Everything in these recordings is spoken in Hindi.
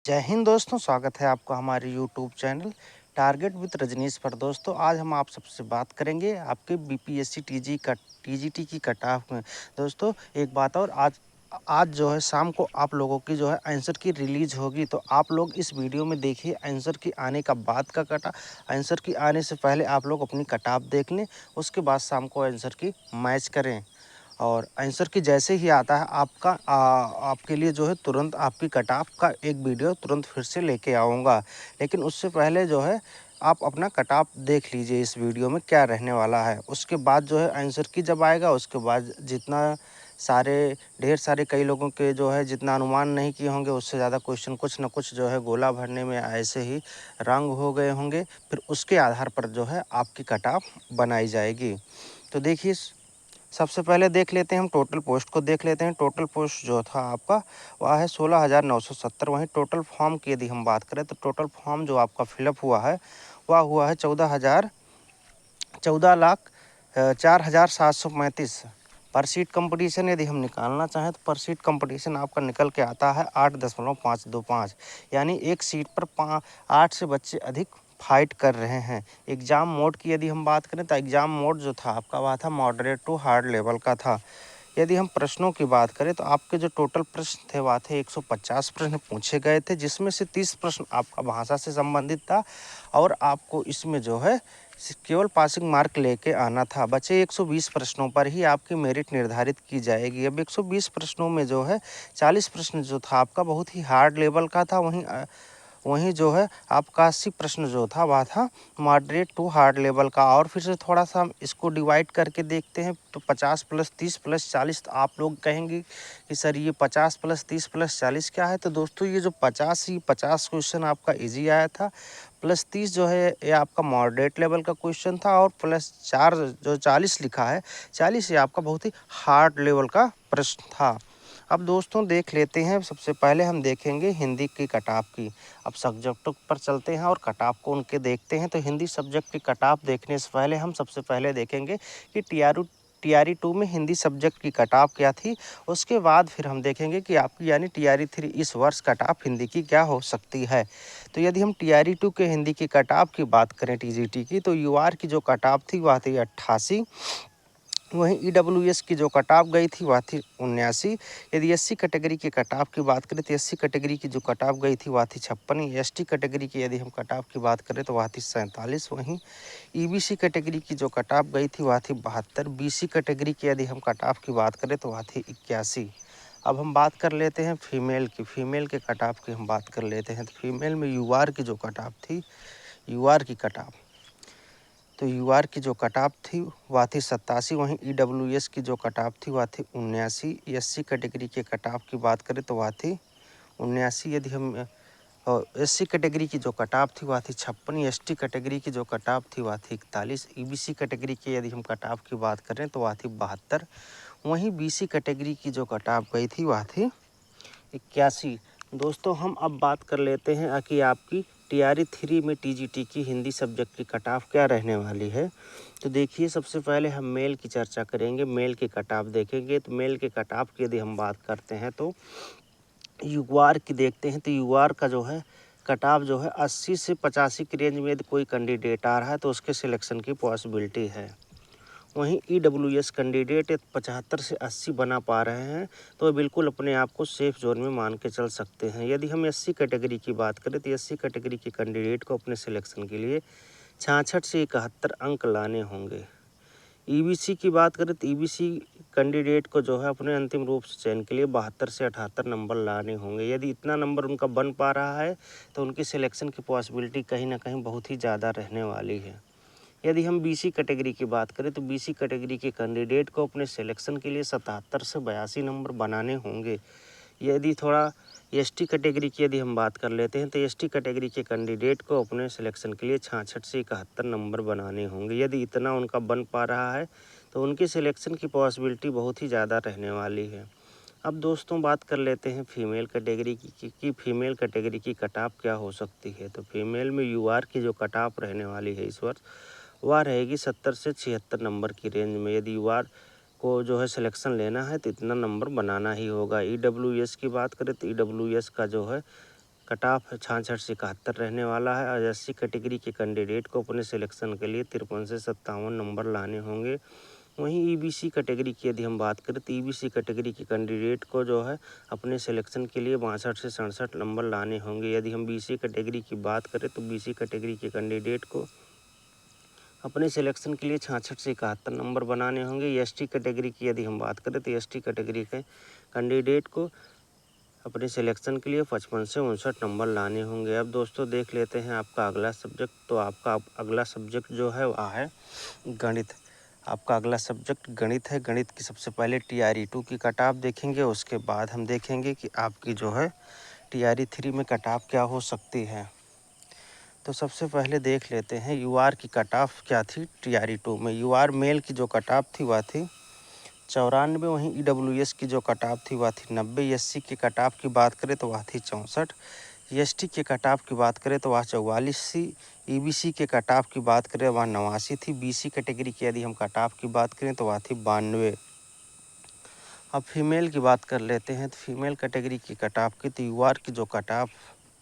जय हिंद दोस्तों, स्वागत है आपका हमारे YouTube channel target with Rajnish पर। दोस्तों आज हम आप सबसे बात करेंगे आपके बीपीएससी टीजीटी की कट ऑफ में। दोस्तों एक बात और, आज आज जो है शाम को आप लोगों की जो है आंसर की रिलीज होगी, तो आप लोग इस वीडियो में देखिए आंसर की आने का बाद का कटा। आंसर की आने से पहले आप लोग अपनी कट ऑफ देख लें, उसके बाद शाम को आंसर की मैच करें। और आंसर की जैसे ही आता है आपके लिए जो है तुरंत आपकी कट ऑफ का एक वीडियो तुरंत फिर से लेके आऊँगा। लेकिन उससे पहले जो है आप अपना कट ऑफ देख लीजिए इस वीडियो में क्या रहने वाला है। उसके बाद जो है आंसर की जब आएगा, उसके बाद जितना सारे ढेर सारे कई लोगों के जो है जितना अनुमान नहीं किए होंगे, उससे ज़्यादा क्वेश्चन कुछ ना कुछ जो है गोला भरने में ऐसे ही रंग हो गए होंगे। फिर उसके आधार पर जो है आपकी कट ऑफ बनाई जाएगी। तो देखिए, सबसे पहले देख लेते हैं हम टोटल पोस्ट को देख लेते हैं। टोटल पोस्ट जो था आपका वह है 16,970। वहीं टोटल फॉर्म की यदि हम बात करें तो टोटल फॉर्म जो आपका फिलअप हुआ है वह हुआ है 14,04,735। पर सीट कंपटीशन यदि हम निकालना चाहें तो पर सीट कंपटीशन आपका निकल के आता है 8.525, यानी एक सीट पर 8 से बच्चे अधिक फाइट कर रहे हैं। एग्ज़ाम मोड की यदि हम बात करें तो एग्ज़ाम मोड जो था आपका वह था मॉडरेट टू हार्ड लेवल का था। यदि हम प्रश्नों की बात करें तो आपके जो टोटल प्रश्न थे वह थे 150 प्रश्न पूछे गए थे, जिसमें से 30 प्रश्न आपका भाषा से संबंधित था और आपको इसमें जो है केवल पासिंग मार्क लेके आना था। बचे 120 प्रश्नों पर ही आपकी मेरिट निर्धारित की जाएगी। अब 120 प्रश्नों में जो है 40 प्रश्न जो था आपका बहुत ही हार्ड लेवल का था। वहीं जो है आपका 80 प्रश्न जो था वह था मॉडरेट टू हार्ड लेवल का। और फिर से थोड़ा सा हम इसको डिवाइड करके देखते हैं तो 50 प्लस 30 प्लस 40। तो आप लोग कहेंगे कि सर ये 50 प्लस 30 प्लस 40 क्या है? तो दोस्तों ये जो 50 क्वेश्चन आपका इजी आया था, प्लस 30 जो है ये आपका मॉडरेट लेवल का क्वेश्चन था, और प्लस 4 जो 40 लिखा है, 40 ये आपका बहुत ही हार्ड लेवल का प्रश्न था। अब दोस्तों देख लेते हैं, सबसे पहले हम देखेंगे हिंदी की कट ऑफ की। अब सब्जेक्टों पर चलते हैं और कट ऑफ को उनके देखते हैं। तो हिंदी सब्जेक्ट की कट ऑफ देखने से पहले हम सबसे पहले देखेंगे कि टीआरई 2 में हिंदी सब्जेक्ट की कट ऑफ क्या थी। उसके बाद फिर हम देखेंगे कि आपकी यानी टीआरई 3 इस वर्ष कट ऑफ हिंदी की क्या हो सकती है। तो यदि हम टीआरई 2 के हिंदी की कट ऑफ की बात करें टीजीटी की, तो यूआर की जो कट ऑफ थी वह थी 88। वहीं ईडब्ल्यूएस की जो कट ऑफ गई थी वह थी 79। यदि एससी कैटेगरी की कट ऑफ की बात करें तो एससी कैटेगरी की जो कट ऑफ गई थी वह थी 56। एसटी कैटेगरी की यदि हम कट ऑफ की बात करें तो वह थी 47। वहीं ईबीसी कैटेगरी की जो कट ऑफ गई थी वह थी 72। बीसी कैटेगरी की यदि हम कट ऑफ की बात करें तो वह थी 81। अब हम बात कर लेते हैं फीमेल की। फीमेल के कट ऑफ की हम बात कर लेते हैं तो फीमेल में यूआर की जो कट ऑफ थी, यूआर की कट ऑफ, तो यूआर की जो कट ऑफ थी वह थी 87। वहीं ईडब्ल्यूएस की जो कट ऑफ थी वह थी 79। एससी कैटेगरी के कट ऑफ की बात करें तो वह थी 79। यदि हम एससी कैटेगरी की जो कट ऑफ थी वह थी 56। एसटी कैटेगरी की जो कट ऑफ थी वह थी 41। ईबीसी कैटेगरी की यदि हम कट ऑफ की बात करें तो वह थी 72। वहीं बीसी कैटेगरी की जो कट ऑफ गई थी वह थी 81। दोस्तों हम अब बात कर लेते हैं कि आपकी टीआरई 3 में टीजीटी की हिंदी सब्जेक्ट की कट ऑफ क्या रहने वाली है। तो देखिए, सबसे पहले हम मेल की चर्चा करेंगे, मेल की कट ऑफ देखेंगे। तो मेल के कट ऑफ की यदि हम बात करते हैं तो यूआर की देखते हैं। तो यूआर का जो है कट ऑफ जो है 80 से 85 की रेंज में यदि कोई कैंडिडेट आ रहा है तो उसके सिलेक्शन की पॉसिबिलिटी है। वहीं ईडब्ल्यूएस कैंडिडेट 75 से 80 बना पा रहे हैं तो बिल्कुल अपने आप को सेफ जोन में मान के चल सकते हैं। यदि हम एससी कैटेगरी की बात करें तो एससी कैटेगरी के कैंडिडेट को अपने सिलेक्शन के लिए 66 से 71 अंक लाने होंगे। ईबीसी की बात करें तो ईबीसी कैंडिडेट को जो है अपने अंतिम रूप से चयन के लिए 72 से 78 नंबर लाने होंगे। यदि इतना नंबर उनका बन पा रहा है तो उनकी सिलेक्शन की पॉसिबिलिटी कहीं ना कहीं बहुत ही ज़्यादा रहने वाली है। यदि हम बीसी कैटेगरी की बात करें तो बीसी कैटेगरी के कैंडिडेट को अपने सिलेक्शन के लिए 77 से 82 नंबर बनाने होंगे। यदि थोड़ा एसटी कैटेगरी की यदि हम बात कर लेते हैं तो एसटी कैटेगरी के कैंडिडेट को अपने सिलेक्शन के लिए 66 से 71 नंबर बनाने होंगे। यदि इतना उनका बन पा रहा है तो उनकी सिलेक्शन की पॉसिबिलिटी बहुत ही ज़्यादा रहने वाली है। अब दोस्तों बात कर लेते हैं फीमेल कैटेगरी की फीमेल कैटेगरी की कट ऑफ क्या हो सकती है। तो फीमेल में यूआर की जो कट ऑफ रहने वाली है इस वर्ष वह रहेगी 70 से 76 नंबर की रेंज में। यदि यूआर को जो है सिलेक्शन लेना है तो इतना नंबर बनाना ही होगा। ईडब्ल्यूएस की बात करें तो ईडब्ल्यूएस का जो है कट ऑफ 66 से 71 रहने वाला है। और SC कैटेगरी के कैंडिडेट को अपने सिलेक्शन के लिए 53 से 57 नंबर लाने होंगे। वहीं EBC कैटेगरी की यदि हम बात करें तो EBC कैटेगरी के कैंडिडेट को जो है अपने सिलेक्शन के लिए 62 से 67 नंबर लाने होंगे। यदि हम BC कैटेगरी की बात करें तो BC कैटेगरी के कैंडिडेट को अपने सिलेक्शन के लिए 66 से 71 नंबर बनाने होंगे। ST कैटेगरी की यदि हम बात करें तो ST कैटेगरी के कैंडिडेट को अपने सिलेक्शन के लिए 55 से 59 नंबर लाने होंगे। अब दोस्तों देख लेते हैं आपका अगला सब्जेक्ट। तो आपका अगला सब्जेक्ट जो है वह है गणित। आपका अगला सब्जेक्ट गणित है। गणित की सबसे पहले TRE 2 की कट ऑफ देखेंगे, उसके बाद हम देखेंगे कि आपकी जो है TRE 3 में कट ऑफ क्या हो सकती है। तो सबसे पहले देख लेते हैं UR की कट ऑफ क्या थी TRE 2 में। UR मेल की जो कट ऑफ थी वह थी 94। वहीं EWS की जो कट ऑफ थी वह थी 90। SC की कट ऑफ की बात करें तो वह थी 64। ST के कट ऑफ की बात करें तो वह 44 थी। EBC के कट ऑफ की बात करें वह 89 थी। BC कैटेगरी की यदि हम कट ऑफ की बात करें तो वह थी 92। अब फीमेल की बात कर लेते हैं। तो फीमेल कैटेगरी की कट ऑफ की तो UR की जो कट ऑफ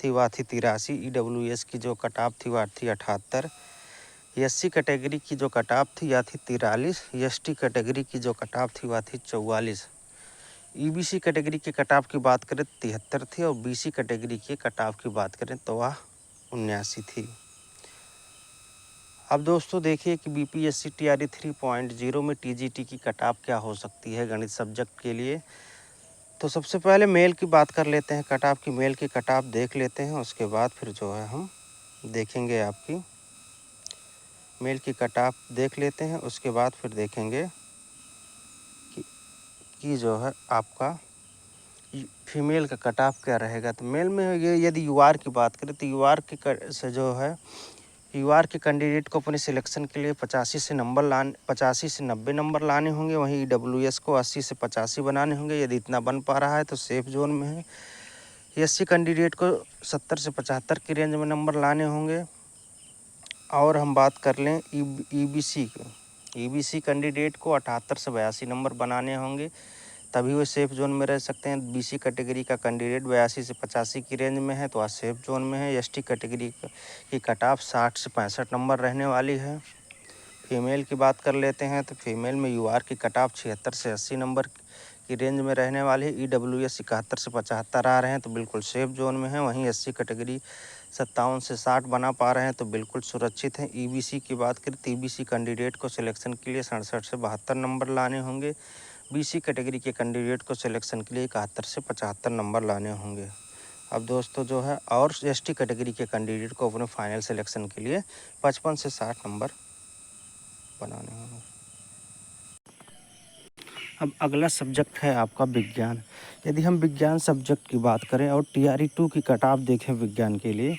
थी वह थी 83। EWS की जो कट ऑफ थी वह थी 78। SC कैटेगरी की जो कट ऑफ थी यह थी 43। ST कैटेगरी की जो कट ऑफ थी वह थी 44। EBC कैटेगरी की कट ऑफ की बात करें 73 थी। और BC कैटेगरी की कट ऑफ की बात करें तो वह 79 थी। अब दोस्तों देखिए कि BPSC TRE 3.0 में TGT की कट ऑफ क्या हो सकती है गणित सब्जेक्ट के लिए। तो सबसे पहले मेल की बात कर लेते हैं कट ऑफ की। मेल की कट ऑफ देख लेते हैं, उसके बाद फिर जो है हम देखेंगे आपकी मेल की कट ऑफ देख लेते हैं, उसके बाद फिर देखेंगे कि जो है आपका फीमेल का कट ऑफ क्या रहेगा। तो मेल में ये यदि UR की बात करें तो UR के से जो है UR के कैंडिडेट को अपने सिलेक्शन के लिए 85 से 90 नंबर लाने होंगे। वहीं EWS को 80 से 85 बनाने होंगे। यदि इतना बन पा रहा है तो सेफ जोन में है। SC कैंडिडेट को 70 से 75 की रेंज में नंबर लाने होंगे। और हम बात कर लें EBC की। EBC कैंडिडेट को 78 से 82 नंबर बनाने होंगे, तभी वो सेफ जोन में रह सकते हैं। BC कैटेगरी का कैंडिडेट 82 से 85 की रेंज में है तो वह सेफ जोन में है। ST कैटेगरी की कट ऑफ 60 से 65 नंबर रहने वाली है। फीमेल की बात कर लेते हैं तो फीमेल में UR की कट ऑफ 76 से 80 नंबर की रेंज में रहने वाली है। EWS 71 से 75 आ रहे हैं तो बिल्कुल सेफ जोन में है। वहीं SC कैटेगरी 57 से 60 बना पा रहे हैं तो बिल्कुल सुरक्षित हैं। EBC की बात करें तो EBC कैंडिडेट को सिलेक्शन के लिए 67 से 72 नंबर लाने होंगे। BC कैटेगरी के कैंडिडेट को सिलेक्शन के लिए 71 से 75 नंबर लाने होंगे। अब दोस्तों जो है और ST कैटेगरी के कैंडिडेट को अपने फाइनल सिलेक्शन के लिए 55 से 60 नंबर बनाने होंगे। अब अगला सब्जेक्ट है आपका विज्ञान। यदि हम विज्ञान सब्जेक्ट की बात करें और TRE 2 की कट ऑफ देखें विज्ञान के लिए,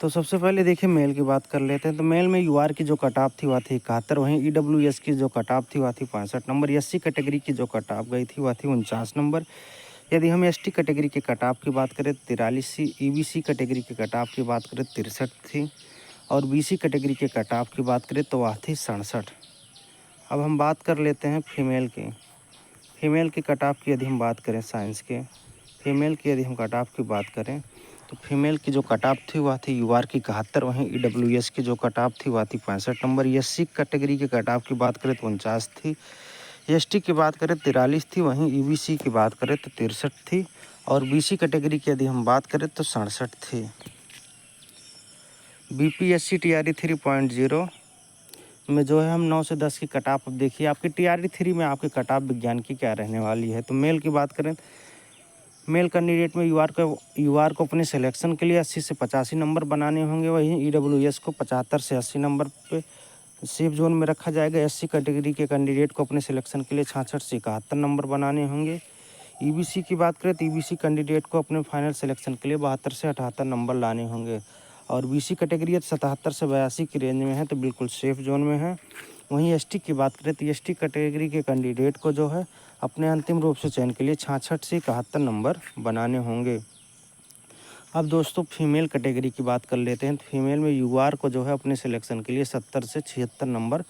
तो सबसे पहले देखिए मेल की बात कर लेते हैं। तो मेल में UR की जो कट ऑफ थी वह थी 71। वहीं EWS की जो कट ऑफ थी वह थी 65 नंबर। SC कैटेगरी की जो कट ऑफ गई थी वह थी 49 नंबर। यदि हम ST कैटेगरी के कट ऑफ की बात करें 43 थी। EBC कैटेगरी के कट ऑफ की बात करें 63 थी। और BC कैटेगरी के कट ऑफ की बात करें तो वह थी 67। अब हम बात कर लेते हैं फीमेल की। फीमेल की कट ऑफ की यदि हम बात करें साइंस के, फीमेल की यदि हम कट ऑफ की बात करें तो फीमेल की जो कट ऑफ थी वह थी UR की 71। वहीं EWS की जो कट ऑफ थी वह थी 65 नंबर। SC कैटेगरी की कट ऑफ की बात करें तो 49 थी। ST की बात करें 43 थी। वहीं EBC की बात करें तो 63 थी। और BC कैटेगरी की यदि हम बात करें तो 67 थी। BPSC TRE 3.0 में जो है हम 9 से 10 की कट ऑफ। अब देखिए आपकी TRE 3 में आपकी कट ऑफ विज्ञान की क्या रहने वाली है। तो मेल की बात करें, मेल कैंडिडेट में UR को अपने सिलेक्शन के लिए 80 से 85 नंबर बनाने होंगे। वहीं EWS को 75 से 80 नंबर पे सेफ जोन में रखा जाएगा। SC कैटेगरी के कैंडिडेट को अपने सिलेक्शन के लिए 66 से 71 नंबर बनाने होंगे। EBC की बात करें तो EBC कैंडिडेट को अपने फाइनल सिलेक्शन के लिए 72 से 78 नंबर लाने होंगे। और BC कैटेगरी 77 से 82 की रेंज में है तो बिल्कुल सेफ जोन में है। वहीं ST की बात करें तो ST कैटेगरी के कैंडिडेट को जो है अपने अंतिम रूप से चयन के लिए 66 से 71 नंबर बनाने होंगे। अब दोस्तों फीमेल कैटेगरी की बात कर लेते हैं। तो फीमेल में UR को जो है अपने सिलेक्शन के लिए 70 से 76 नंबर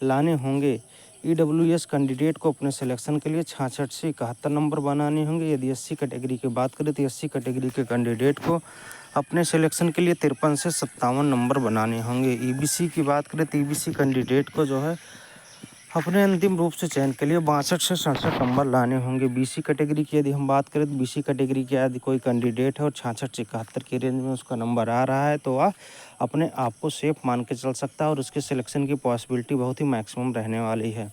लाने होंगे। ईडब्ल्यूएस कैंडिडेट को अपने सिलेक्शन के लिए 66 से 71 नंबर बनाने होंगे। यदि एससी कैटेगरी की बात करें तो एससी कैटेगरी के कैंडिडेट को अपने सिलेक्शन के लिए 53 से 57 नंबर बनाने होंगे। ईबीसी की बात करें तो ईबीसी कैंडिडेट को जो है अपने अंतिम रूप से चयन के लिए 62 से 67 नंबर लाने होंगे। बीसी कैटेगरी की यदि हम बात करें तो बीसी कैटेगरी के यदि कोई कैंडिडेट है और 66 से 71 की रेंज में उसका नंबर आ रहा है तो वह अपने आप को सेफ मान के चल सकता है और उसके सिलेक्शन की पॉसिबिलिटी बहुत ही मैक्सिमम रहने वाली है।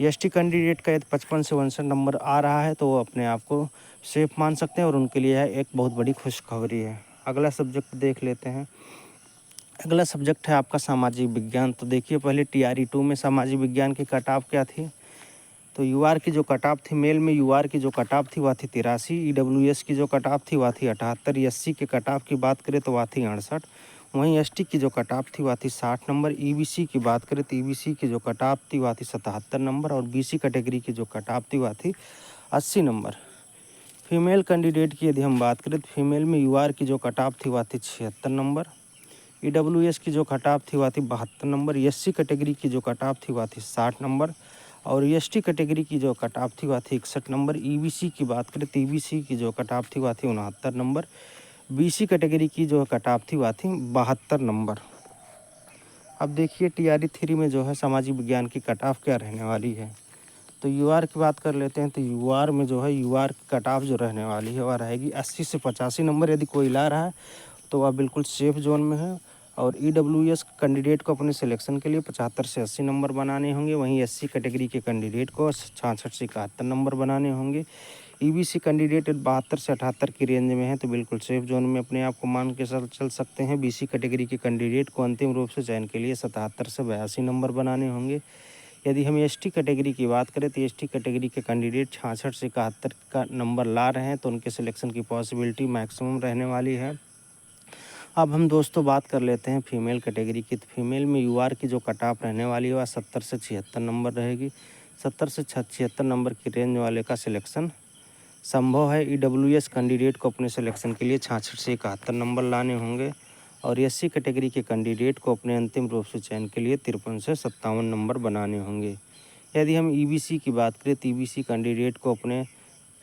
एसटी कैंडिडेट का यदि 55 से 59 नंबर आ रहा है तो वो अपने आप को सेफ मान सकते हैं और उनके लिए एक बहुत बड़ी खुशखबरी है। अगला सब्जेक्ट देख लेते हैं। अगला सब्जेक्ट है आपका सामाजिक विज्ञान। तो देखिए पहले टीआरई 2 में सामाजिक विज्ञान की कट ऑफ क्या थी। तो यूआर की जो कट ऑफ थी, मेल में यूआर की जो कट ऑफ थी वह थी 83, ईडब्ल्यूएस की जो कट ऑफ थी वह थी 78, एससी के कट ऑफ की बात करें तो वह थी 68, वहीं एसटी की जो कट ऑफ थी वह थी 60 नंबर, ईबीसी की बात करें तो ईबीसी की जो कट ऑफ थी वह थी 77 नंबर और बीसी कैटेगरी की जो कट ऑफ थी वह थी 80 नंबर। फीमेल कैंडिडेट की यदि हम बात करें तो फीमेल में यूआर की जो कट ऑफ थी वह थी 76 नंबर, ईडब्ल्यूएस की जो कट ऑफ थी वह थी 72 नंबर, एससी कैटेगरी की जो कट ऑफ थी वह थी 60 नंबर और एसटी कैटेगरी की जो कट ऑफ थी वह थी 61 नंबर। ईबीसी की बात करें तो ईबीसी की जो कट ऑफ थी वह थी 69 नंबर, बीसी कैटेगरी की जो कट ऑफ थी वह थी 72 नंबर। अब देखिए टीआरई 3 में जो है सामाजिक विज्ञान की कट ऑफ क्या रहने वाली है। तो यूआर की बात कर लेते हैं। तो यूआर में जो है यूआर की कट ऑफ जो रहने वाली है वह रहेगी 80 से 85 नंबर। यदि कोई ला रहा है तो वह बिल्कुल सेफ जोन में है। और ईडब्ल्यूएस कैंडिडेट को अपने सिलेक्शन के लिए 75 से 80 नंबर बनाने होंगे। वहीं एससी कैटेगरी के कैंडिडेट को 66 से 71 नंबर बनाने होंगे। ईबीसी कैंडिडेट 72 से 78 की रेंज में है तो बिल्कुल सेफ जोन में अपने आप को मान के चल सकते हैं। बीसी कैटेगरी के कैंडिडेट को अंतिम रूप से चयन के लिए 77 से 82 नंबर बनाने होंगे। यदि हम एसटी कैटेगरी की बात करें तो एसटी कैटेगरी के कैंडिडेट 66 से 71 का नंबर ला रहे हैं तो उनके सिलेक्शन की पॉसिबिलिटी मैक्सिमम रहने वाली है। अब हम दोस्तों बात कर लेते हैं फीमेल कैटेगरी की। तो फीमेल में यूआर की जो कट ऑफ रहने वाली है वह 70 से 76 नंबर रहेगी। 70 से 76 नंबर की रेंज वाले का सिलेक्शन संभव है। ईडब्ल्यूएस कैंडिडेट को अपने सिलेक्शन के लिए 66 से 71 नंबर लाने होंगे और एससी कैटेगरी के कैंडिडेट को अपने अंतिम रूप से चयन के लिए 53 से 57 नंबर बनाने होंगे। यदि हम ईबीसी की बात करें तो ईबीसी कैंडिडेट को अपने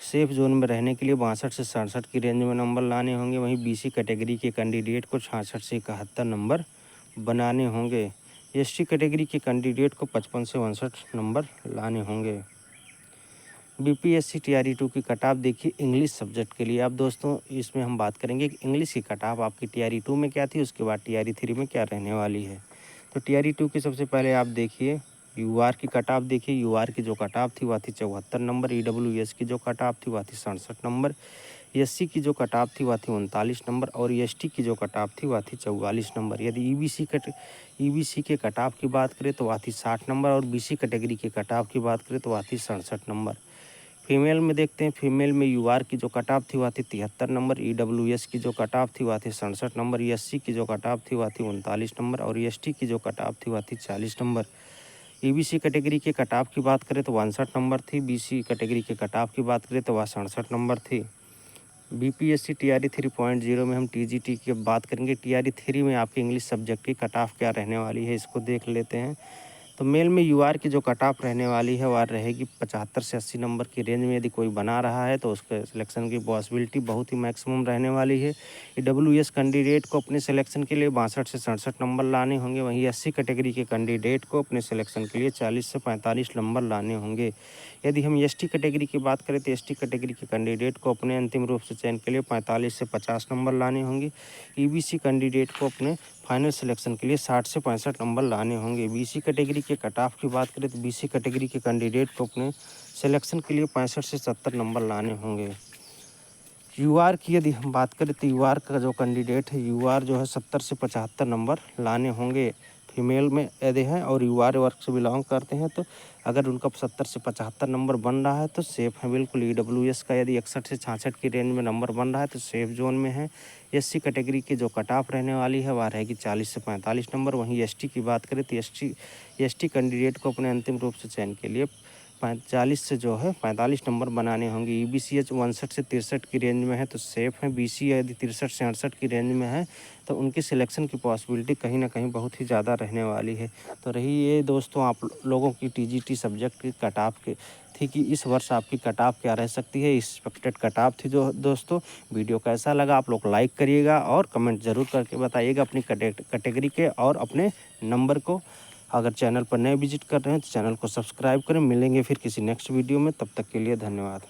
सेफ जोन में रहने के लिए 62 से 67 की रेंज में नंबर लाने होंगे। वहीं बीसी कैटेगरी के कैंडिडेट को 66 से 71 नंबर बनाने होंगे। एसटी कैटेगरी के कैंडिडेट को 55 से 59 नंबर लाने होंगे। बीपीएससी टीआरई 2 की कट ऑफ देखिए इंग्लिश सब्जेक्ट के लिए। अब दोस्तों इसमें हम बात करेंगे कि इंग्लिश की कट ऑफ आपकी टीआरई 2 में क्या थी, उसके बाद टीआरई 3 में क्या रहने वाली है। तो टीआरई 2 की सबसे पहले आप देखिए यूआर की कट ऑफ देखिए। यूआर की जो कट ऑफ थी वह थी 74 नंबर, ईडब्ल्यूएस की जो कट ऑफ थी वह थी 67 नंबर, एससी की जो कट ऑफ थी वह थी 39 नंबर और एसटी की जो कट ऑफ थी वह थी 44 नंबर। यदि ईबीसी के कट ऑफ की बात करें तो वह थी 60 नंबर और बीसी कैटेगरी के कट ऑफ की बात करें तो वह थी 67 नंबर। फीमेल में देखते हैं। फीमेल में यूआर की जो कट ऑफ थी वह थी 73 नंबर, ईडब्ल्यूएस की जो कट ऑफ थी वह थी 67 नंबर, एससी की जो कट ऑफ थी वह थी 39 नंबर और एसटी की जो कट ऑफ थी वह थी 40 नंबर। ईबीसी कैटेगरी के कट ऑफ की बात करें तो 62 नंबर थी, बीसी कैटेगरी के कट ऑफ की बात करें तो वह 67 नंबर थी। बीपीएससी टीआरई 3.0 में हम टीजीटी की बात करेंगे। टीआरई 3 में आपके इंग्लिश सब्जेक्ट की कट ऑफ क्या रहने वाली है इसको देख लेते हैं। तो मेल में यूआर की जो कट ऑफ रहने वाली है वह रहेगी 75 से 80 नंबर की रेंज में। यदि कोई बना रहा है तो उसके सिलेक्शन की पॉसिबिलिटी बहुत ही मैक्सिमम रहने वाली है। ईडब्ल्यूएस कैंडिडेट को अपने सिलेक्शन के लिए 62 से 67 नंबर लाने होंगे। वहीं एससी कैटेगरी के कैंडिडेट को अपने सिलेक्शन के लिए 40 से 45 नंबर लाने होंगे। यदि हम एसटी कैटेगरी की बात करें तो एसटी कैटेगरी के कैंडिडेट को अपने अंतिम रूप से चयन के लिए 45 से 50 नंबर लाने होंगे। ईबीसी कैंडिडेट को अपने फाइनल सिलेक्शन के लिए 60 से 65 नंबर लाने होंगे। बीसी कैटेगरी के कट ऑफ की बात करें तो बीसी कैटेगरी के कैंडिडेट को अपने सिलेक्शन के लिए 65 से 70 नंबर लाने होंगे। यूआर की यदि हम बात करें तो यूआर का जो कैंडिडेट है यूआर जो है 70 से 75 नंबर लाने होंगे। फीमेल में यदि हैं और यूआर वर्ग से बिलोंग करते हैं तो अगर उनका 70 से 75 नंबर बन रहा है तो सेफ है बिल्कुल। ईडब्ल्यूएस का यदि 61 से 66 की रेंज में नंबर बन रहा है तो सेफ जोन में है। एससी कैटेगरी की जो कट ऑफ रहने वाली है वह रहेगी 40 से 45 नंबर। वहीं एसटी की बात करें तो एसटी कैंडिडेट को अपने अंतिम रूप से चयन के लिए 40 से जो है 45 नंबर बनाने होंगे। EBCH 61 से 63 की रेंज में है तो सेफ़ है। BC यदि 63 से 68 की रेंज में है तो उनकी सिलेक्शन की पॉसिबिलिटी कहीं ना कहीं बहुत ही ज़्यादा रहने वाली है। तो रही ये दोस्तों आप लोगों की TGT सब्जेक्ट की कट ऑफ के थी कि इस वर्ष आपकी कट ऑफ क्या रह सकती है, एक्सपेक्टेड कट ऑफ थी। जो दोस्तों वीडियो कैसा लगा आप लोग लाइक करिएगा और कमेंट ज़रूर करके बताइएगा अपनी कैटेगरी के और अपने नंबर को। अगर चैनल पर नए विजिट कर रहे हैं तो चैनल को सब्सक्राइब करें। मिलेंगे फिर किसी नेक्स्ट वीडियो में, तब तक के लिए धन्यवाद।